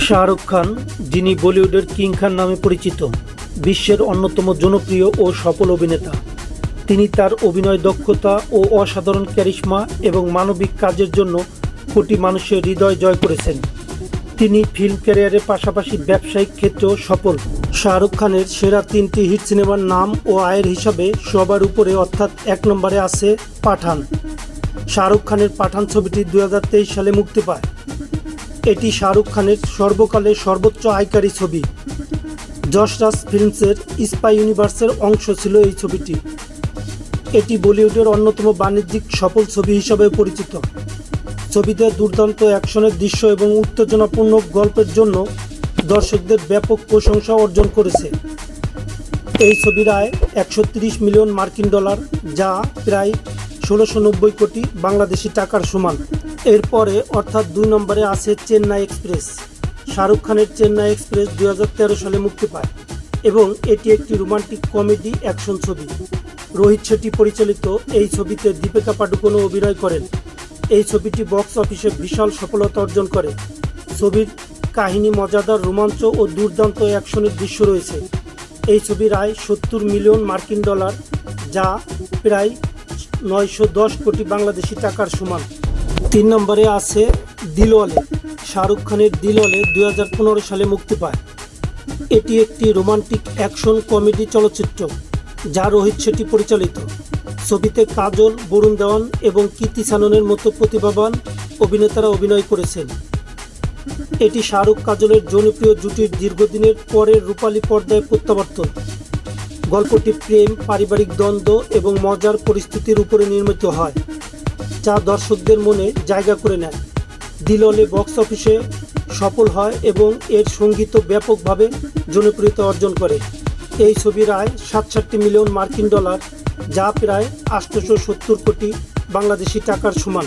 শাহরুখ খান, যিনি বলিউডের কিং খান নামে পরিচিত, বিশ্বের অন্যতম জনপ্রিয় ও সফল অভিনেতা। তিনি তার অভিনয় দক্ষতা ও অসাধারণ ক্যারিশমা এবং মানবিক কাজের জন্য কোটি মানুষের হৃদয় জয় করেছেন। তিনি ফিল্ম ক্যারিয়ারের পাশাপাশি ব্যবসায়িক ক্ষেত্রেও সফল। শাহরুখ খানের সেরা 3টি হিট সিনেমার নাম ও আয়ের হিসাবে সবার উপরে অর্থাৎ 1 নম্বরে আছে পাঠান। শাহরুখ খানের পাঠান ছবিটি 2023 সালে মুক্তি পায়। এটি শাহরুখ খানের সর্বকালের সর্বোচ্চ আয়কারী ছবি। যশ রাজ ফিল্মসের স্পাই ইউনিভার্সের অংশ ছিল এই ছবিটি। এটি বলিউডের অন্যতম বাণিজ্যিক সফল ছবি হিসাবে পরিচিত। ছবিতে দুর্দান্ত অ্যাকশনের দৃশ্য এবং উত্তেজনাপূর্ণ গল্পের জন্য দর্শকদের ব্যাপক প্রশংসা অর্জন করেছে। এই ছবির আয় 130 মিলিয়ন মার্কিন ডলার, যা প্রায় 1690 কোটি বাংলাদেশি টাকার সমান। এরপরে অর্থাৎ 2 নম্বরে আছে চেন্নাই এক্সপ্রেস। শাহরুখ খানের চেন্নাই এক্সপ্রেস 2013 সালে মুক্তি পায় এবং এটি একটি রোমান্টিক কমেডি অ্যাকশন ছবি। রোহিত শেট্টি পরিচালিত এই ছবিতে দীপিকা পাডুকোনও অভিনয় করেন। এই ছবিটি বক্স অফিসে বিশাল সফলতা অর্জন করে। ছবির কাহিনী মজাদার, রোমাঞ্চ ও দুর্দান্ত অ্যাকশনের দৃশ্য রয়েছে। এই ছবির আয় 70 মিলিয়ন মার্কিন ডলার, যা প্রায় 910 কোটি বাংলাদেশি টাকার সমান। 3 নম্বরে আছে দিলওয়ালে। শাহরুখ খানের দিলওয়ালে 2015 সালে মুক্তি পায়। এটি একটি রোমান্টিক অ্যাকশন কমেডি চলচ্চিত্র যা রোহিত শেট্টি পরিচালিত। ছবিতে কাজল, বরুণ দেওয়ান এবং কীর্তি সাননের মতো প্রতিভাবান অভিনেতারা অভিনয় করেছেন। এটি শাহরুখ কাজলের জনপ্রিয় জুটির দীর্ঘদিনের পরের রূপালী পর্দায় প্রত্যাবর্তন। গল্পটি প্রেম, পারিবারিক দ্বন্দ্ব এবং মজার পরিস্থিতির উপরে নির্মিত হয়, যা দর্শকদের মনে জায়গা করে নেয়। দিলওয়ালে বক্স অফিসে সফল হয় এবং এর সঙ্গীতও ব্যাপকভাবে জনপ্রিয়তা অর্জন করে। এই ছবির আয় 67 মিলিয়ন মার্কিন ডলার, যা প্রায় 870 কোটি বাংলাদেশি টাকার সমান।